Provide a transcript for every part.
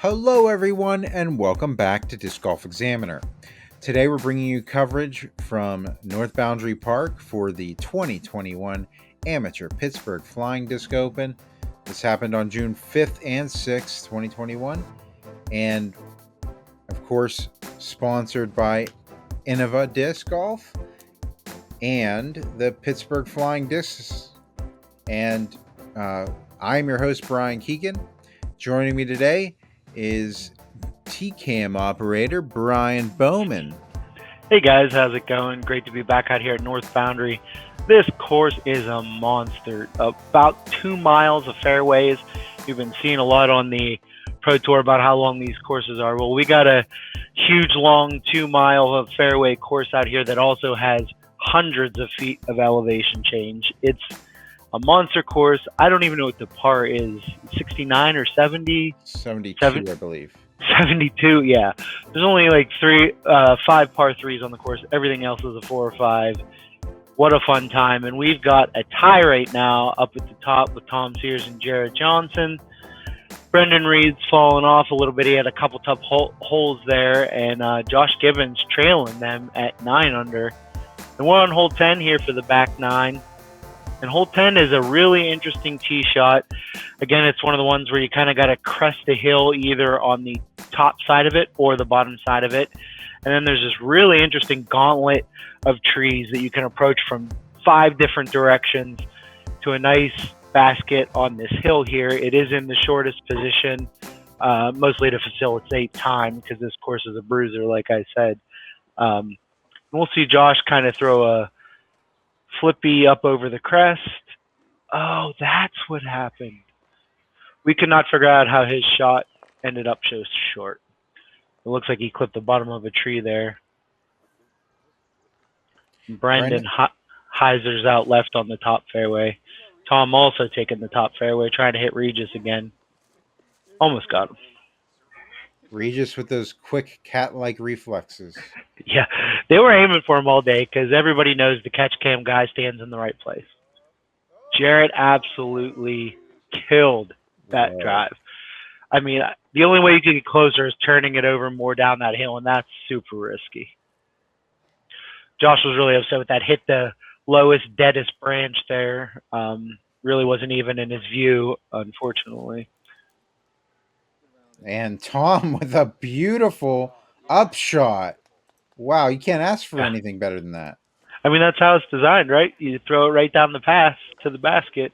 Hello everyone and welcome back to Disc Golf Examiner. Today we're bringing you coverage from North Boundary Park for the 2021 Amateur Pittsburgh Flying Disc Open. This happened on June 5th and 6th, 2021, and of course sponsored by Innova Disc Golf and the Pittsburgh Flying Discs. And I'm your host, Brian Keegan. Joining me today is TCAM operator Bryan Bowman. Hey guys, how's it going? Great to be back out here at North Boundary. This course is a monster. About 2 miles of fairways. You've been seeing a lot on the Pro Tour about how long these courses are. Well, we got a huge, long 2 mile of fairway course out here that also has hundreds of feet of elevation change. It's a monster course. I don't even know what the par is. 69 or 70? 72, I believe. 72, yeah. There's only like 5 par 3s on the course. Everything else is a 4 or 5. What a fun time. And we've got a tie right now up at the top with Tom Sears and Jarrett Johnston. Brendan Reed's fallen off a little bit. He had a couple tough holes there. And Josh Gibbons trailing them at 9 under. And we're on hole 10 here for the back 9. And hole 10 is a really interesting tee shot. Again, it's one of the ones where you kind of got to crest a hill either on the top side of it or the bottom side of it. And then there's this really interesting gauntlet of trees that you can approach from 5 different directions to a nice basket on this hill here. It is in the shortest position, mostly to facilitate time because this course is a bruiser, like I said. We'll see Josh kind of throw a flippy up over the crest. Oh, that's what happened. We could not figure out how his shot ended up so short. It looks like he clipped the bottom of a tree there. Brendan hyzers out left on the top fairway. Tom also taking the top fairway, trying to hit Regis again. Almost got him. Regis with those quick cat-like reflexes. Yeah, they were aiming for him all day because everybody knows the catch cam guy stands in the right place. Jarrett absolutely killed that drive. I mean, the only way you can get closer is turning it over more down that hill, and that's super risky. Josh was really upset with that. Hit the lowest, deadest branch there. Really wasn't even in his view, unfortunately. And Tom with a beautiful upshot. Wow, you can't ask for anything better than that. I mean, that's how it's designed, right? You throw it right down the path to the basket.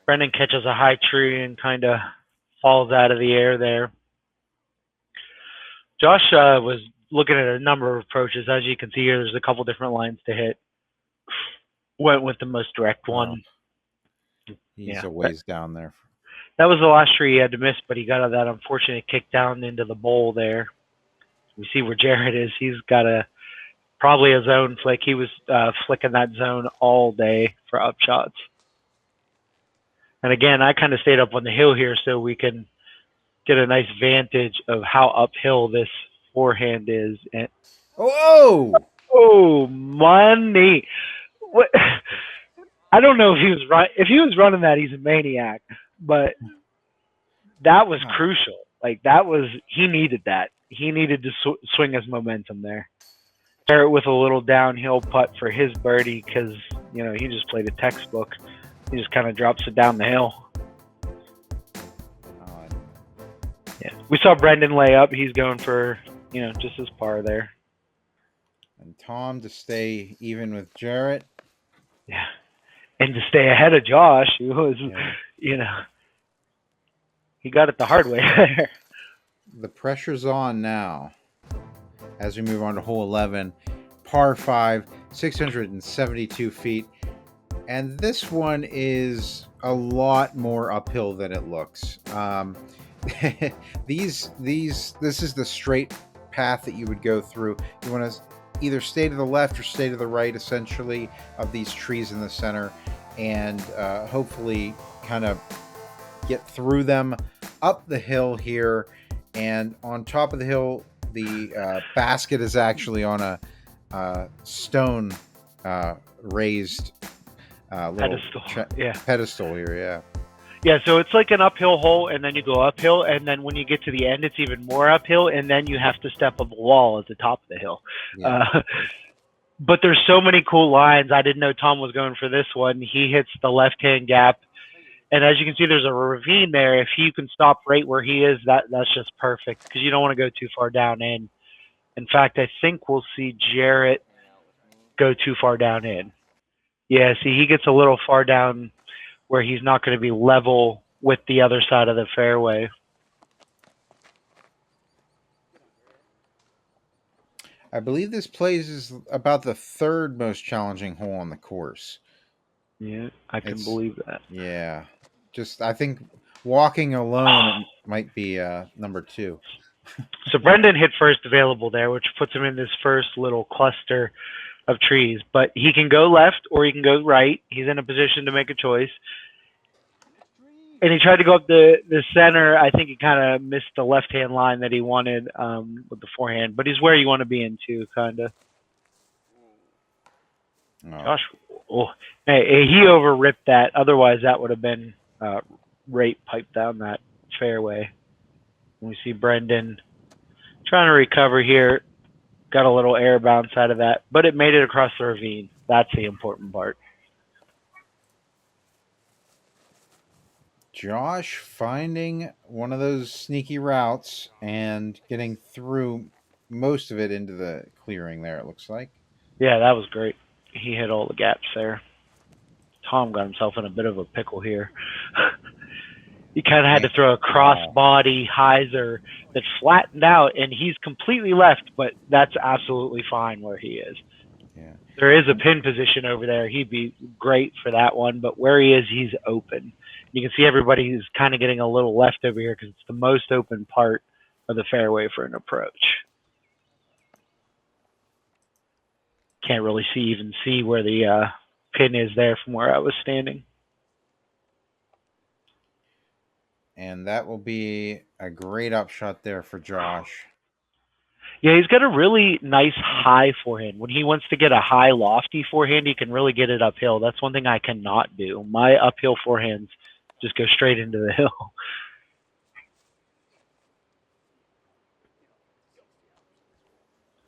Brendan catches a high tree and kind of falls out of the air there. Josh was looking at a number of approaches. As you can see here, there's a couple different lines to hit. Went with the most direct one. He's a ways down there. That was the last tree he had to miss, but he got that unfortunate kick down into the bowl there. We see where Jarrett is. He's got probably a zone flick. He was flicking that zone all day for upshots. And again, I kind of stayed up on the hill here so we can get a nice vantage of how uphill this forehand is. And oh, money! What? I don't know if he was right. If he was running that, he's a maniac. But that was crucial. Like he needed that. He needed to swing his momentum there. Jarrett with a little downhill putt for his birdie because, he just played a textbook. He just kind of drops it down the hill. Yeah, we saw Brendan lay up. He's going for, just his par there. And Tom to stay even with Jarrett. Yeah. And to stay ahead of Josh, who was, he got it the hard way there. The pressure's on now as we move on to hole 11, par 5, 672 feet. And this one is a lot more uphill than it looks. This is the straight path that you would go through. You want to either stay to the left or stay to the right, essentially, of these trees in the center, and hopefully kind of get through them up the hill here. And on top of the hill, the basket is actually on a stone raised pedestal. pedestal here. Yeah, so it's like an uphill hole, and then you go uphill, and then when you get to the end, it's even more uphill, and then you have to step up a wall at the top of the hill. Yeah. But there's so many cool lines. I didn't know Tom was going for this one. He hits the left-hand gap, and as you can see, there's a ravine there. If you can stop right where he is, that's just perfect because you don't want to go too far down in. In fact, I think we'll see Jarrett go too far down in. Yeah, see, he gets a little far down where he's not going to be level with the other side of the fairway. I believe this plays is about the third most challenging hole on the course. Yeah, I can believe that. Yeah. Just, I think walking alone might be number 2. So Brendan hit first available there, which puts him in this first little cluster of trees. But he can go left or he can go right. He's in a position to make a choice. And he tried to go up the center. I think he kind of missed the left-hand line that he wanted with the forehand. But he's where you want to be in, too, kind of. Oh. Gosh. Oh. Hey, he over-ripped that. Otherwise, that would have been right pipe down that fairway. We see Brendan trying to recover here. Got a little air bounce out of that. But it made it across the ravine. That's the important part. Josh finding one of those sneaky routes and getting through most of it into the clearing there, it looks like. Yeah, that was great. He hit all the gaps there. Tom got himself in a bit of a pickle here. He kind of had to throw a cross-body hyzer that flattened out, and he's completely left, but that's absolutely fine where he is. Yeah. There is a pin position over there. He'd be great for that one, but where he is, he's open. You can see everybody who's kind of getting a little left over here because it's the most open part of the fairway for an approach. Can't really even see where the pin is there from where I was standing. And that will be a great upshot there for Josh. Yeah, he's got a really nice high forehand. When he wants to get a high, lofty forehand, he can really get it uphill. That's one thing I cannot do. My uphill forehands just go straight into the hill.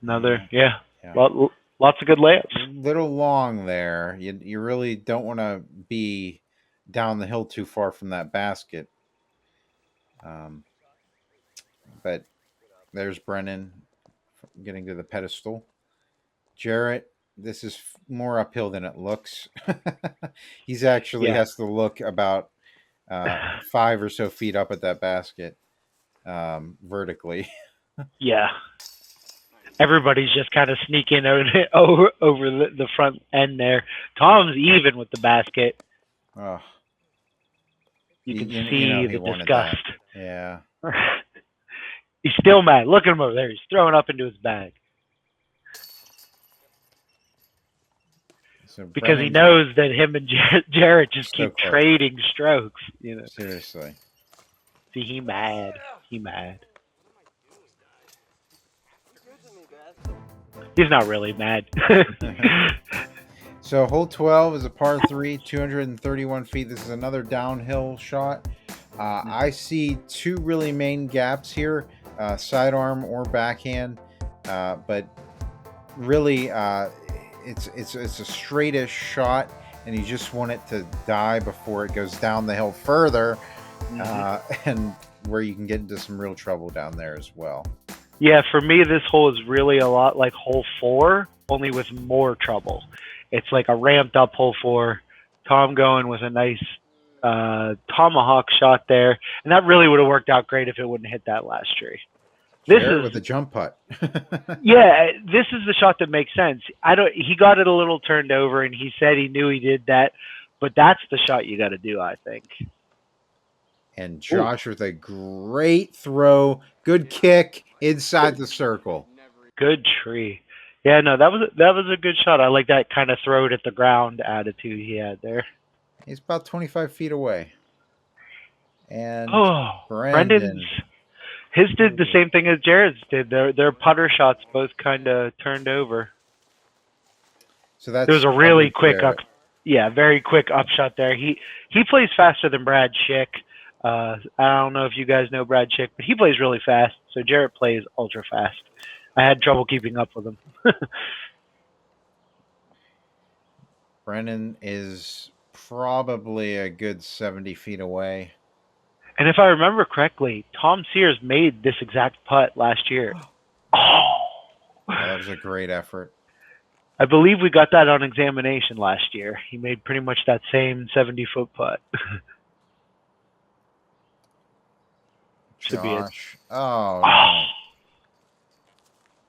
Another, yeah. Lots of good layups. Little long there. You really don't want to be down the hill too far from that basket. But there's Brennan getting to the pedestal. Jarrett, this is more uphill than it looks. He's actually has to look about 5 or so feet up at that basket vertically. Yeah. Everybody's just kind of sneaking over the front end there. Tom's even with the basket. Oh. You can see the disgust. Yeah. He's still mad. Look at him over there. He's throwing up into his bag. So because he knows that him and Jarrett just keep trading strokes. You know. Seriously. See, he mad. He mad. He's not really mad. So hole 12 is a par 3, 231 feet. This is another downhill shot. I see 2 really main gaps here, sidearm or backhand, but really it's a straightish shot, and you just want it to die before it goes down the hill further, and where you can get into some real trouble down there as well. Yeah, for me, this hole is really a lot like hole 4, only with more trouble. It's like a ramped up hole 4. Tom going with a nice tomahawk shot there, and that really would have worked out great if it wouldn't hit that last tree. This is with a jump putt. Yeah, this is the shot that makes sense. He got it a little turned over, and he said he knew he did that, but that's the shot you got to do, I think. And Josh with a great throw, good kick inside the circle. Good tree. Yeah, no, that was a good shot. I like that kind of throw it at the ground attitude he had there. He's about 25 feet away. And Brendan's his did the same thing as Jarrett's did. Their putter shots both kind of turned over. So that's there was a really quick Yeah, very quick upshot there. He plays faster than Brad Schick. I don't know if you guys know Brad Schick, but he plays really fast. So Jarrett plays ultra fast. I had trouble keeping up with him. Brennan is probably a good 70 feet away. And if I remember correctly, Tom Sears made this exact putt last year. Oh, Yeah, that was a great effort. I believe we got that on examination last year. He made pretty much that same 70-foot putt. Should be it. Josh. Oh, no.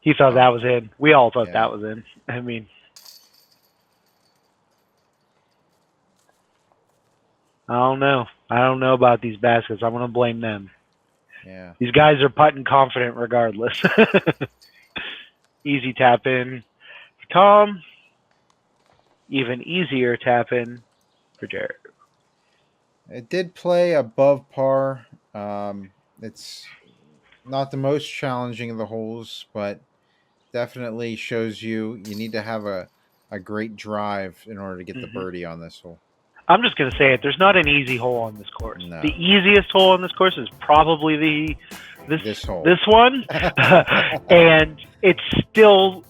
He thought that was in. We all thought that was in. I mean, I don't know. I don't know about these baskets. I'm going to blame them. Yeah. These guys are putting confident regardless. Easy tap in for Tom. Even easier tap in for Jarrett. It did play above par. It's not the most challenging of the holes, but definitely shows you need to have a great drive in order to get the birdie on this hole. I'm just going to say it. There's not an easy hole on this course. No. The easiest hole on this course is probably this one. And it's still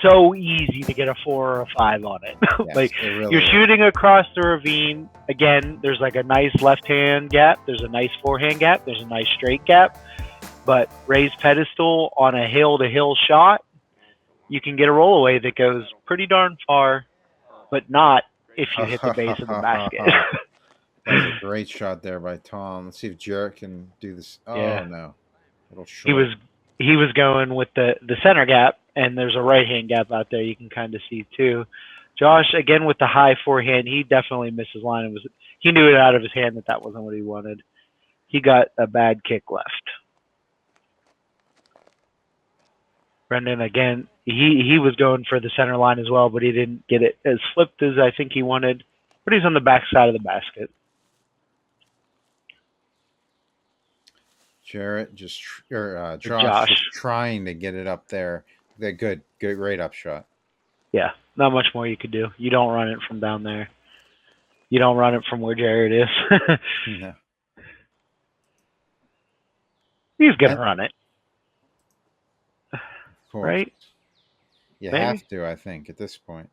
so easy to get a 4 or a 5 on it. Yes, like it really you're is. shooting across the ravine. Again, there's like a nice left-hand gap. There's a nice forehand gap. There's a nice straight gap. But raised pedestal on a hill-to-hill shot, you can get a rollaway that goes pretty darn far, but not if you hit the base of the basket. That was a great shot there by Tom. Let's see if Jarrett can do this. Oh, Yeah. no. A little short. He was going with the center gap, and there's a right-hand gap out there you can kind of see too. Josh, again with the high forehand, he definitely missed his line. He knew it out of his hand that wasn't what he wanted. He got a bad kick left. Brendan, again, he was going for the center line as well, but he didn't get it as flipped as I think he wanted. But he's on the back side of the basket. Jarrett Josh Josh trying to get it up there. Good, great upshot. Yeah, not much more you could do. You don't run it from down there. You don't run it from where Jarrett is. No. He's going to run it. Right? You Maybe? have to, I think, at this point.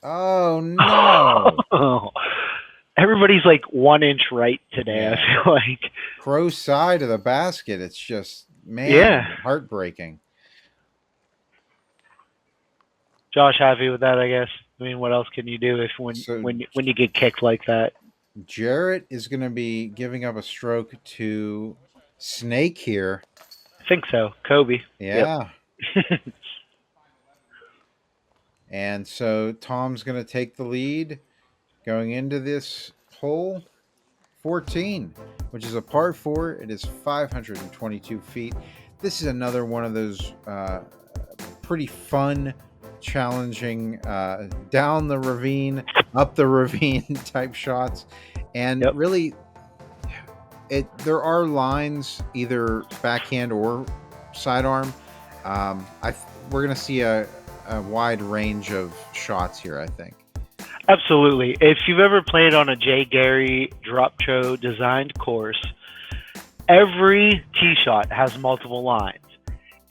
Oh, no. Everybody's like 1 inch right today, Yeah. I feel like. Pro side of the basket. It's just, man, heartbreaking. Josh, happy with that, I guess. I mean, what else can you do when you get kicked like that? Jarrett is going to be giving up a stroke to Snake here. I think so. Kobe. Yeah. Yep. And so Tom's going to take the lead going into this hole 14, which is a par 4. It is 522 feet. This is another one of those pretty fun, challenging down the ravine, up the ravine type shots. And really, there are lines, either backhand or sidearm. We're going to see a wide range of shots here, I think. Absolutely. If you've ever played on a Jay Gary drop show designed course, every tee shot has multiple lines,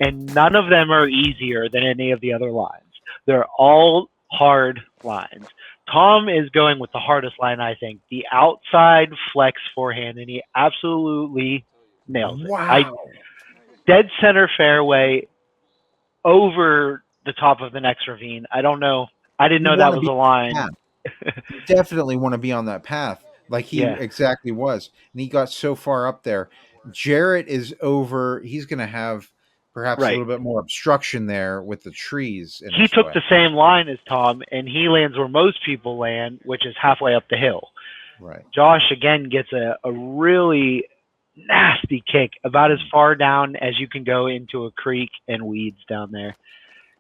and none of them are easier than any of the other lines. They're all hard lines. Tom is going with the hardest line, I think, the outside flex forehand, and he absolutely nails it. Wow. Dead center fairway over the top of the next ravine. I don't know. I didn't know that was a line. You definitely want to be on that path like he exactly was. And he got so far up there. Jarrett is over. He's going to have perhaps a little bit more obstruction there with the trees. He took the same line as Tom, and he lands where most people land, which is halfway up the hill. Right. Josh, again, gets a really nasty kick about as far down as you can go into a creek and weeds down there.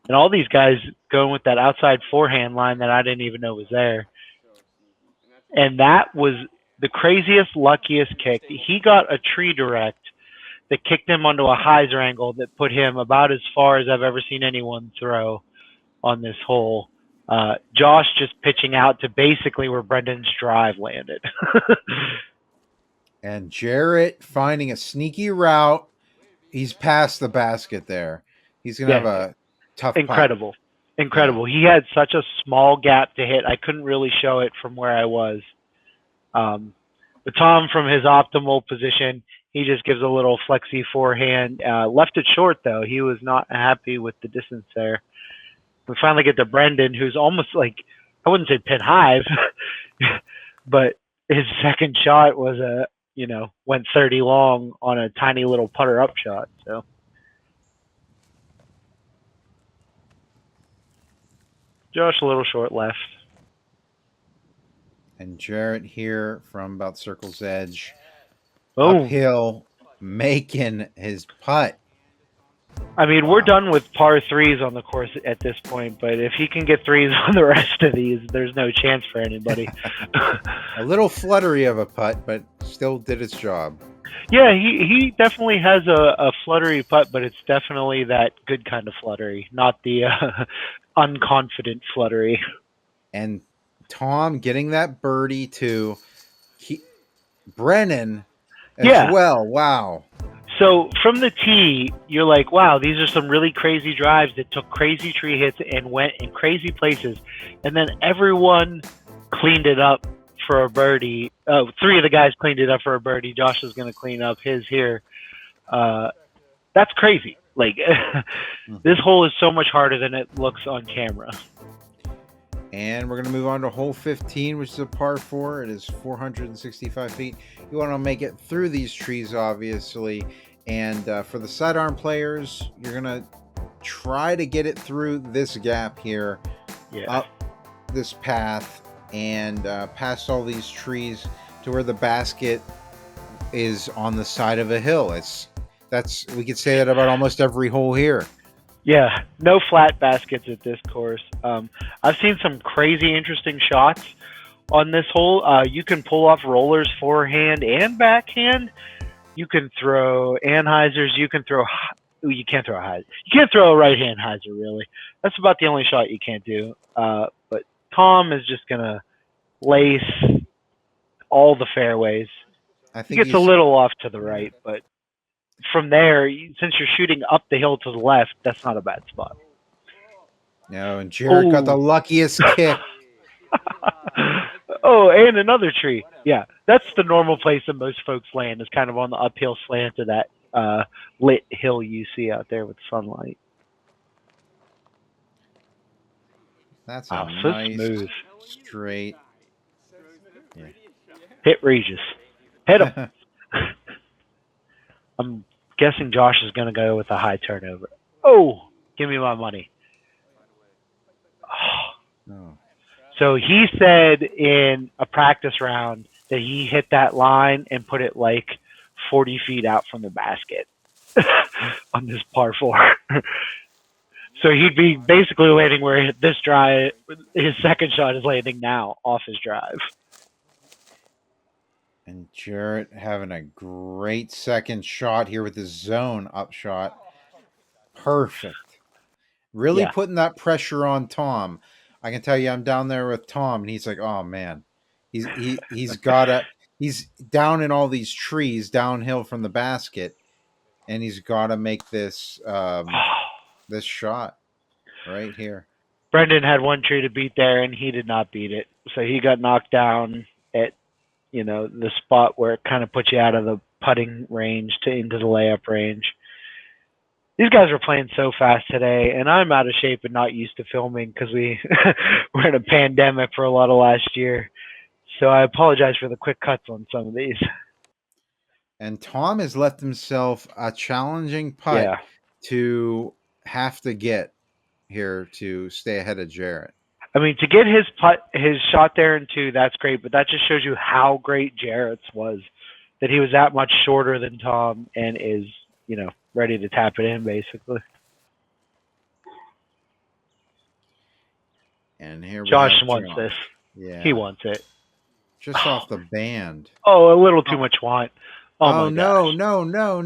And all these guys going with that outside forehand line that I didn't even know was there. And that was the craziest, luckiest kick. He got a tree direct that kicked him onto a hyzer angle that put him about as far as I've ever seen anyone throw on this hole. Josh just pitching out to basically where Brendan's drive landed. And Jarrett finding a sneaky route. He's past the basket there. He's going to have a tough Incredible. putt. Incredible. Yeah. He had such a small gap to hit. I couldn't really show it from where I was. But Tom, from his optimal position, he just gives a little flexy forehand. Left it short, though. He was not happy with the distance there. We finally get to Brendan, who's almost like, I wouldn't say pin high, but his second shot was went 30 long on a tiny little putter up shot. So Josh a little short left. And Jarrett here from about circle's edge. Uphill, making his putt. I mean, we're done with par threes on the course at this point, but if he can get threes on the rest of these, there's no chance for anybody. A little fluttery of a putt, but still did its job. Yeah, he definitely has a fluttery putt, but it's definitely that good kind of fluttery, not the unconfident fluttery. And Tom getting that birdie to Brennan as well. Wow. So from the tee, you're like, wow, these are some really crazy drives that took crazy tree hits and went in crazy places. And then everyone cleaned it up for a birdie. Three of the guys cleaned it up for a birdie. Josh is going to clean up his here. That's crazy. Like, this hole is so much harder than it looks on camera. And we're going to move on to hole 15, which is a par 4. It is 465 feet. You want to make it through these trees, obviously. And for the sidearm players, you're going to try to get it through this gap here, up this path, and past all these trees to where the basket is on the side of a hill. We could say that about almost every hole here. Yeah, no flat baskets at this course. I've seen some crazy interesting shots on this hole. You can pull off rollers forehand and backhand. You can throw anhysers. You can't throw a hyzer. You can't throw a right-hand hyzer, really. That's about the only shot you can't do. But Tom is just going to lace all the fairways. I think he gets a little off to the right, but from there, since you're shooting up the hill to the left, that's not a bad spot. No, and Jarrett got the luckiest kick. And another tree. Yeah, that's the normal place that most folks land, is kind of on the uphill slant of that lit hill you see out there with sunlight. That's a nice, smooth, straight. Yeah. Hit Regis. Hit him. I'm guessing Josh is going to go with a high turnover. Oh, give me my money. Oh. So he said in a practice round that he hit that line and put it like 40 feet out from the basket on this par 4. So he'd be basically landing where this drive, his second shot is landing now, off his drive. And Jarrett having a great second shot here with his zone up shot. Perfect. Really putting that pressure on Tom. I can tell you, I'm down there with Tom, and he's like, "Oh man, he's down in all these trees downhill from the basket, and he's got to make this this shot right here." Brendan had one tree to beat there, and he did not beat it, so he got knocked down at the spot where it kind of puts you out of the putting range into the layup range. These guys were playing so fast today, and I'm out of shape and not used to filming because we were in a pandemic for a lot of last year. So I apologize for the quick cuts on some of these. And Tom has left himself a challenging putt to have to get here to stay ahead of Jarrett. I mean, to get his shot there in 2, that's great, but that just shows you how great Jarrett's was, that he was that much shorter than Tom and is, ready to tap it in, basically. And here Josh wants this. Yeah. He wants it. Just off the band. Oh, a little too much want. Oh no. No No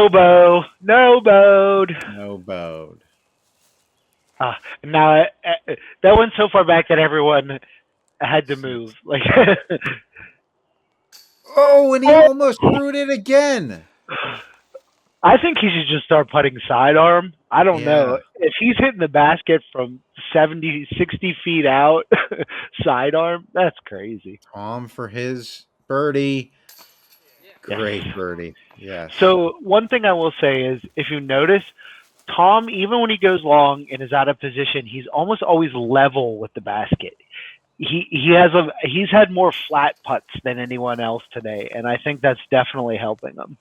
bow. No bowed. No bowed. Now that went so far back that everyone had to move. Like, Oh, and he almost threw it in again. I think he should just start putting sidearm. I don't know. Yeah. If he's hitting the basket from 70, 60 feet out, sidearm, that's crazy. Tom for his birdie. Yes. Great birdie. Yes. So, one thing I will say is if you notice, Tom, even when he goes long and is out of position, he's almost always level with the basket. He's had more flat putts than anyone else today, and I think that's definitely helping him.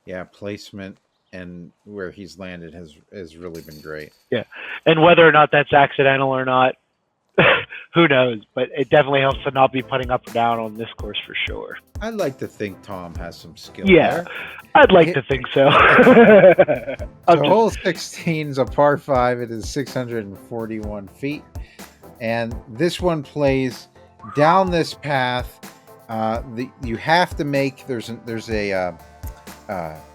Yeah, placement and where he's landed has really been great. Yeah, and whether or not that's accidental or not, who knows? But it definitely helps to not be putting up or down on this course for sure. I'd like to think Tom has some skill Yeah, there. I'd like to think so. So hole 16 is a par 5. It is 641 feet. And this one plays down this path. You have to make, there's a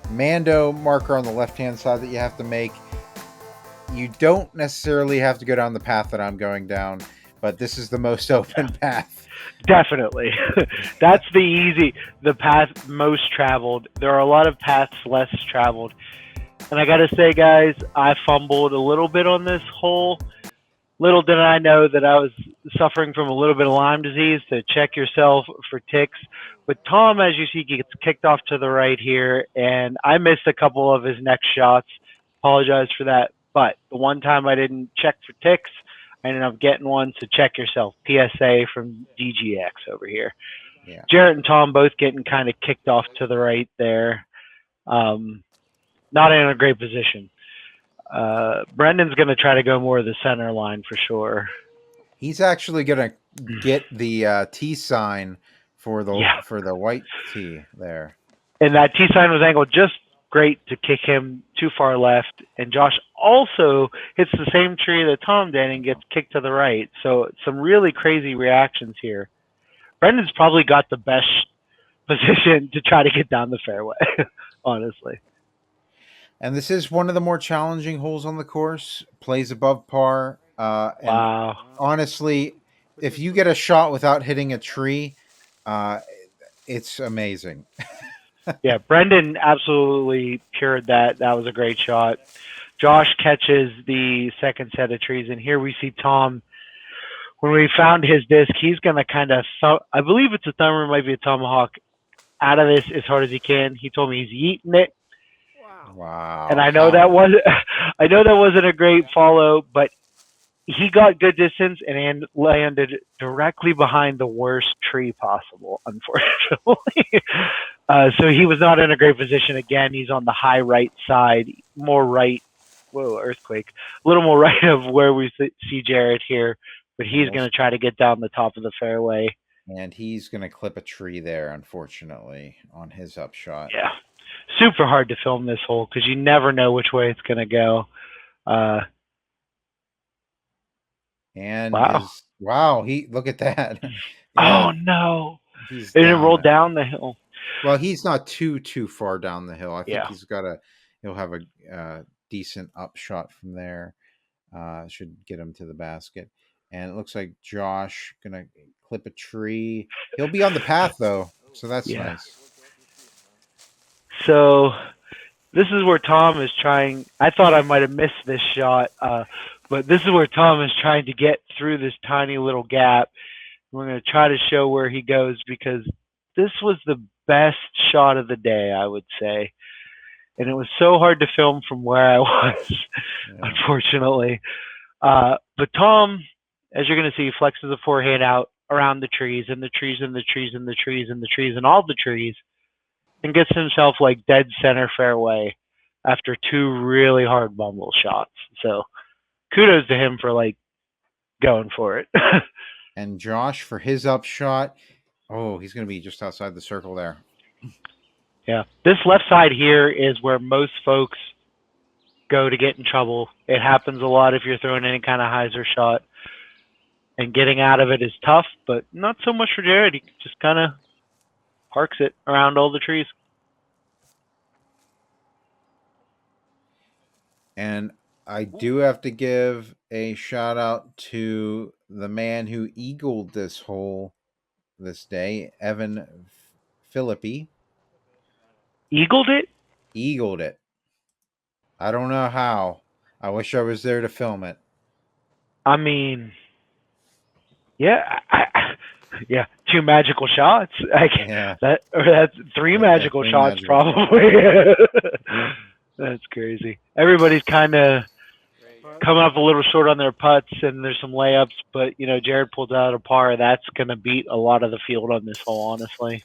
Mando marker on the left-hand side that you have to make. You don't necessarily have to go down the path that I'm going down, but this is the most open path. Definitely. That's the path most traveled. There are a lot of paths less traveled. And I got to say, guys, I fumbled a little bit on this hole. Little did I know that I was suffering from a little bit of Lyme disease, to check yourself for ticks. But Tom, as you see, gets kicked off to the right here, and I missed a couple of his next shots. Apologize for that. But the one time I didn't check for ticks, I ended up getting one, so check yourself. PSA from DGX over here. Yeah. Jarrett and Tom both getting kind of kicked off to the right there. Not in a great position. Brendan's going to try to go more of the center line for sure. He's actually going to get the T sign for the white tee there. And that T sign was angled just great to kick him too far left. And Josh also hits the same tree that Tom did and gets kicked to the right. So some really crazy reactions here. Brendan's probably got the best position to try to get down the fairway, honestly. And this is one of the more challenging holes on the course. Plays above par. Wow. Honestly, if you get a shot without hitting a tree, it's amazing. Yeah, Brendan absolutely cured that. That was a great shot. Josh catches the second set of trees, and here we see Tom. When we found his disc, he's going to kind of, I believe it's a thumb, or might be a tomahawk, out of this as hard as he can. He told me he's yeeting it. Wow. And I know that wasn't a great follow, but he got good distance and landed directly behind the worst tree possible, unfortunately. So he was not in a great position. Again, he's on the high right side, more right. Whoa, earthquake. A little more right of where we see Jarrett here, but he's going to try to get down the top of the fairway. And he's going to clip a tree there, unfortunately, on his upshot. Yeah. Super hard to film this hole because you never know which way it's going to go. And wow, he look at that. Yeah. Oh no, it didn't roll down the hill. Well, he's not too far down the hill. I think he'll have a decent upshot from there. Should get him to the basket. And it looks like Josh gonna clip a tree. He'll be on the path though, so that's nice. So this is where Tom is trying. I thought I might have missed this shot, but this is where Tom is trying to get through this tiny little gap. We're going to try to show where he goes because this was the best shot of the day, I would say. And it was so hard to film from where I was, unfortunately. But Tom, as you're going to see, flexes the forehand out around the trees and the trees and the trees and the trees and the trees and all the trees, and gets himself like dead center fairway after two really hard bumble shots. So kudos to him for like going for it. And Josh for his upshot. Oh, he's going to be just outside the circle there. Yeah. This left side here is where most folks go to get in trouble. It happens a lot if you're throwing any kind of hyzer shot. And getting out of it is tough, but not so much for Jarrett. He just kind of parks it around all the trees. And I do have to give a shout out to the man who eagled this hole this day, Evan Philippi. Eagled it? Eagled it. I don't know how. I wish I was there to film it. I mean, yeah, yeah, 2 magical shots. Yeah. That's 3 magical three shots magical probably. That's crazy. Everybody's kind of coming up a little short on their putts, and there's some layups, but Jarrett pulled out a par. That's going to beat a lot of the field on this hole, honestly.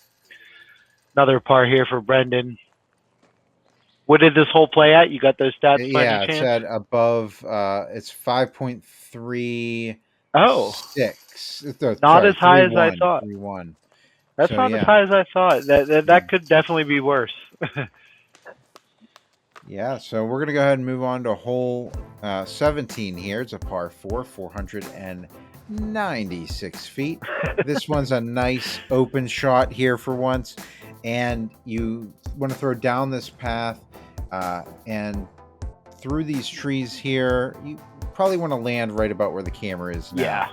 Another par here for Brendan. What did this hole play at? You got those stats by any Yeah, it chance? said above. It's 5.36. Oh, not Sorry, as high as I 3-1. thought. 3-1. That's So, not as yeah. high as I thought. That could definitely be worse. Yeah, so we're going to go ahead and move on to hole 17 here. It's a par 4, 496 feet. This one's a nice open shot here for once. And you want to throw down this path and through these trees here. You probably want to land right about where the camera is now.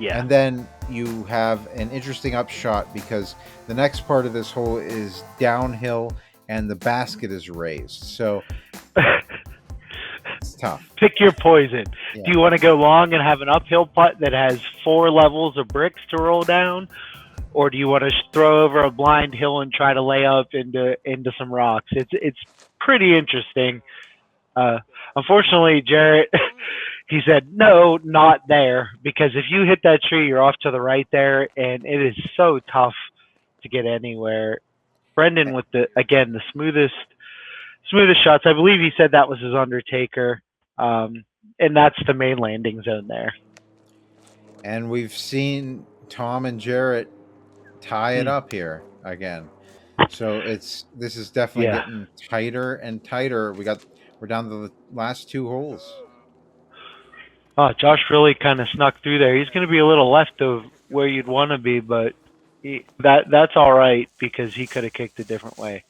Yeah. And then you have an interesting upshot because the next part of this hole is downhill and the basket is raised. So it's tough. Pick your poison. Yeah. Do you want to go long and have an uphill putt that has 4 levels of bricks to roll down? Or do you want to throw over a blind hill and try to lay up into some rocks? It's pretty interesting. Unfortunately, Jarrett, he said, no, not there. Because if you hit that tree, you're off to the right there. And it is so tough to get anywhere. Brendan with the smoothest shots. I believe he said that was his Undertaker. And that's the main landing zone there. And we've seen Tom and Jarrett tie it up here again. So this is definitely getting tighter and tighter. We're down to the last 2 holes. Oh, Josh really kind of snuck through there. He's going to be a little left of where you'd want to be, but that's all right because he could have kicked a different way.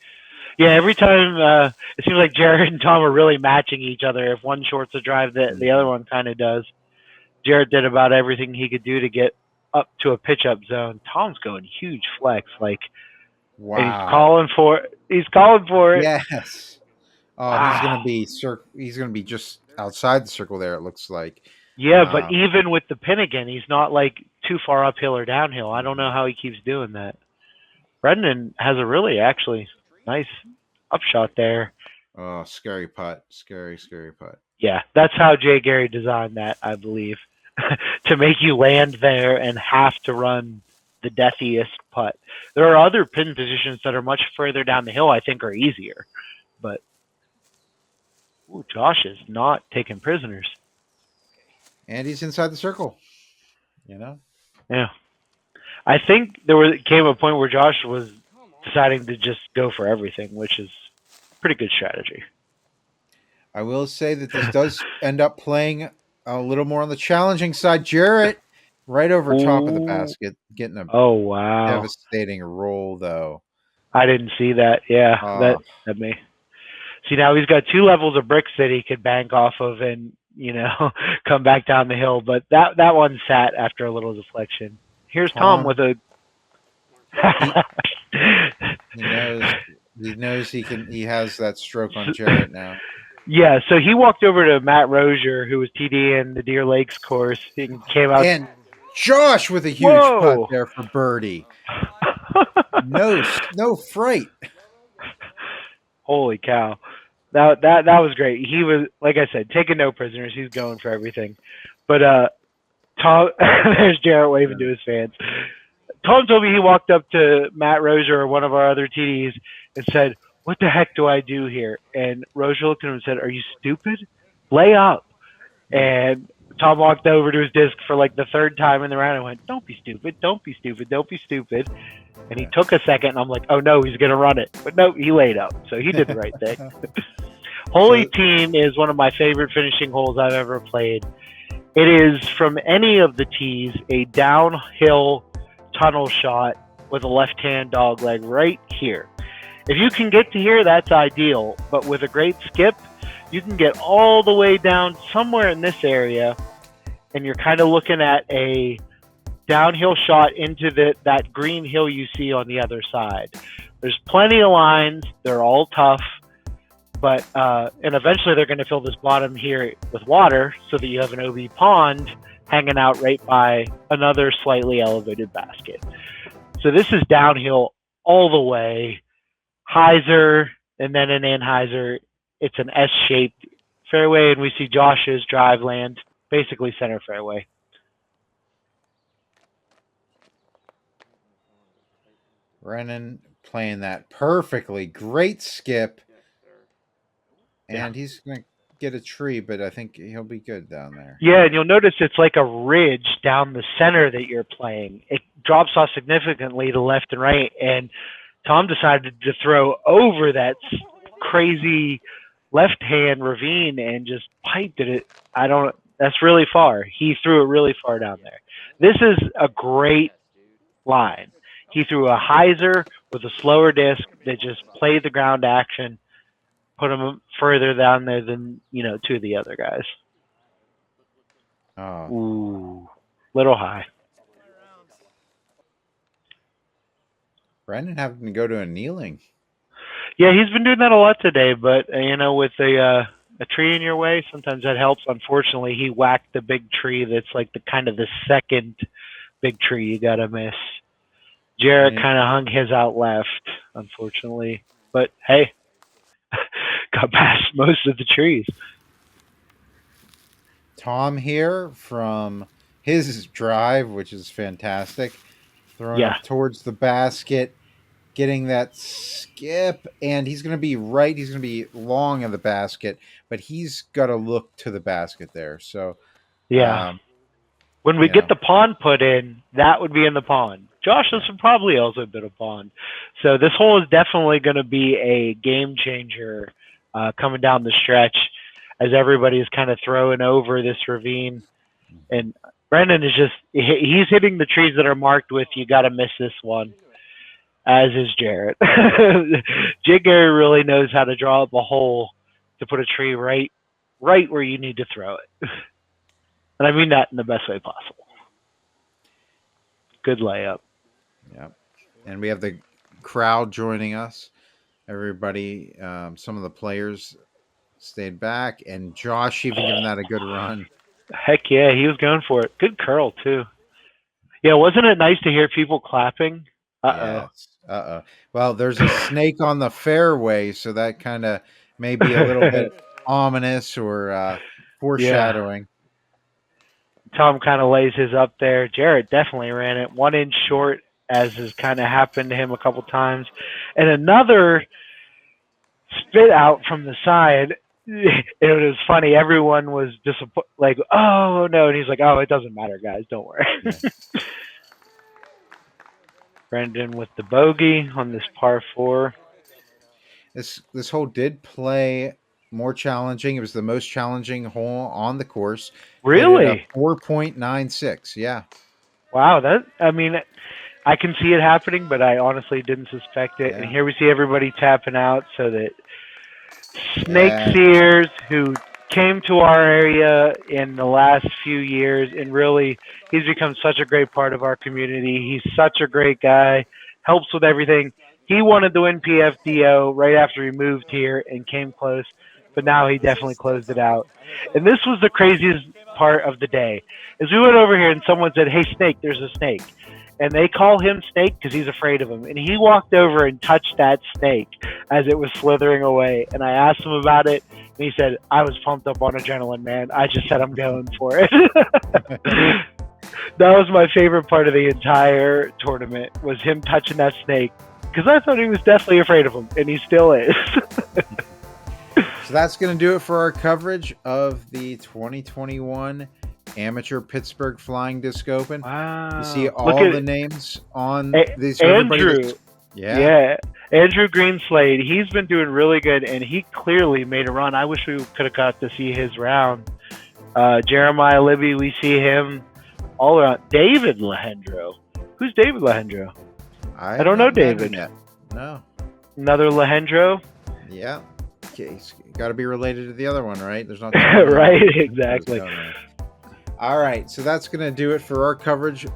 Yeah, every time it seems like Jarrett and Tom are really matching each other. If one shorts a drive, the other one kind of does. Jarrett did about everything he could do to get up to a pitch-up zone. Tom's going huge flex, wow. And he's calling for it. Yes. Oh, he's gonna be just outside the circle there. It looks like. Yeah, but even with the pin again, he's not too far uphill or downhill. I don't know how he keeps doing that. Brendan has a really actually nice upshot there. Oh, scary putt. Scary putt. Yeah, that's how Jay Gary designed that, I believe. To make you land there and have to run the deathiest putt. There are other pin positions that are much further down the hill I think are easier. But Josh is not taking prisoners. And he's inside the circle. Yeah. I think came a point where Josh was deciding to just go for everything, which is a pretty good strategy. I will say that this does end up playing a little more on the challenging side. Jarrett, right over top of the basket, getting a devastating roll, though. I didn't see that. Yeah, that may. See, now he's got 2 levels of bricks that he could bank off of and, come back down the hill. But that one sat after a little deflection. Here's Tom with a. He knows he has that stroke on Jarrett now. Yeah, so he walked over to Matt Rozier, who was TD in the Deer Lakes course, and came out. And Josh with a huge putt there for birdie. No fright. Holy cow. That was great. He was, like I said, taking no prisoners. He's going for everything. But Tom, there's Jarrett waving to his fans. Tom told me he walked up to Matt Rozier, or one of our other TDs, and said, "What the heck do I do here?" And Rozier looked at him and said, "Are you stupid? Lay up." And Tom walked over to his disc for the 3rd time in the round and went, "Don't be stupid. Don't be stupid. Don't be stupid." And he took a second, and I'm like, oh, no, he's going to run it. But no, he laid up. So he did the right thing. Holy Team is one of my favorite finishing holes I've ever played. It is, from any of the tees, a downhill tunnel shot with a left-hand dogleg right here. If you can get to here, that's ideal. But with a great skip, you can get all the way down somewhere in this area, and you're kind of looking at a downhill shot into that green hill you see on the other side. There's plenty of lines. They're all tough, but and eventually they're going to fill this bottom here with water so that you have an OB pond hanging out right by another slightly elevated basket. So this is downhill all the way, hyzer, and then an anhyzer. It's an S-shaped fairway, and we see Josh's drive land basically center fairway. Brennan playing that perfectly. Great skip. And he's going to get a tree, but I think he'll be good down there. Yeah, and you'll notice it's like a ridge down the center that you're playing. It drops off significantly to left and right, and Tom decided to throw over that crazy left-hand ravine and just piped it. That's really far. He threw it really far down there. This is a great line. He threw a hyzer with a slower disc that just played the ground action, put him further down there than, two of the other guys. Oh. Ooh, little high. Brendan having to go to a kneeling. Yeah, he's been doing that a lot today, but, with a tree in your way, sometimes that helps. Unfortunately, he whacked the big tree that's like the second big tree you got to miss. Jarrett kind of hung his out left, unfortunately. But, hey, got past most of the trees. Tom here from his drive, which is fantastic. Throwing up towards the basket, getting that skip, and he's going to be right. He's going to be long of the basket, but he's got to look to the basket there. So, when we get the pond put in, that would be in the pond. Josh, this would probably also be a pond. So this hole is definitely going to be a game changer coming down the stretch as everybody's kind of throwing over this ravine. And Brendan is he's hitting the trees that are marked with, you got to miss this one, as is Jarrett. Jig Gary really knows how to draw up a hole to put a tree right where you need to throw it. And I mean that in the best way possible. Good layup. Yep. And we have the crowd joining us. Everybody, some of the players stayed back, and Josh even giving that a good run. Heck yeah, he was going for it. Good curl, too. Yeah, wasn't it nice to hear people clapping? Uh-oh. Yes. Well, there's a snake on the fairway, so that kind of may be a little bit ominous or foreshadowing. Yeah. Tom kind of lays his up there. Jarrett definitely ran it 1 inch short, as has kind of happened to him a couple times. And another spit out from the side. It was funny. Everyone was disappointed, like, oh, no. And he's like, oh, it doesn't matter, guys. Don't worry. Yeah. Brendan with the bogey on this par 4. This hole did play more challenging. It was the most challenging hole on the course. Really? 4.96. Yeah. Wow. I can see it happening, but I honestly didn't suspect it. Yeah. And here we see everybody tapping out so that Snake Sears, who came to our area in the last few years, and really he's become such a great part of our community. He's such a great guy, helps with everything. He wanted to win PFDO right after he moved here and came close, but now he definitely closed it out. And this was the craziest part of the day. As we went over here and someone said, hey, Snake, there's a snake. And they call him Snake because he's afraid of him. And he walked over and touched that snake as it was slithering away. And I asked him about it, and he said, I was pumped up on adrenaline, man. I just said I'm going for it. That was my favorite part of the entire tournament, was him touching that snake, because I thought he was definitely afraid of him, and he still is. So that's going to do it for our coverage of the 2021 Amateur Pittsburgh Flying Disc Open. Wow. You see all the names on these. Andrew. Yeah. Andrew Greenslade. He's been doing really good, and he clearly made a run. I wish we could have got to see his round. Jeremiah Libby, we see him all around. David Lehendro. Who's David Lehendro? I don't know David. Yet. No. Another Lehendro? Yeah. got to be related to the other one, right? There's not Right, exactly. All right, so that's going to do it for our coverage,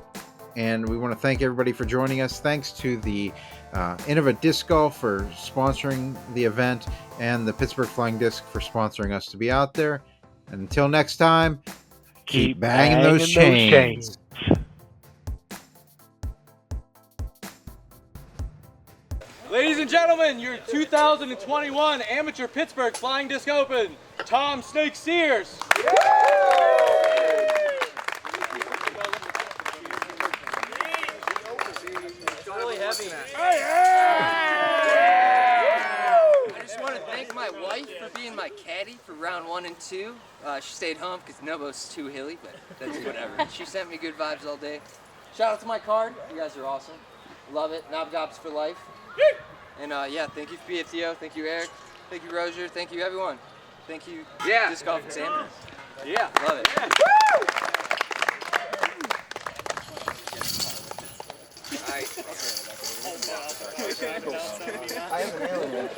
and we want to thank everybody for joining us. Thanks to the Innova Disc Golf for sponsoring the event, and the Pittsburgh Flying Disc for sponsoring us to be out there. And until next time, keep banging those chains. Ladies and gentlemen, your 2021 Amateur Pittsburgh Flying Disc Open, Tom Snake Sears. Really heavy. I just want to thank my wife for being my caddy for round 1 and 2. She stayed home because Novo's too hilly, but that's whatever. She sent me good vibes all day. Shout out to my card. You guys are awesome. Love it. Knobgobs for life. And yeah, thank you PFDO. Thank you Eric. Thank you Roger. Thank you everyone. Thank you Disc Golf Examiner. Yeah. Love it. I am an alien.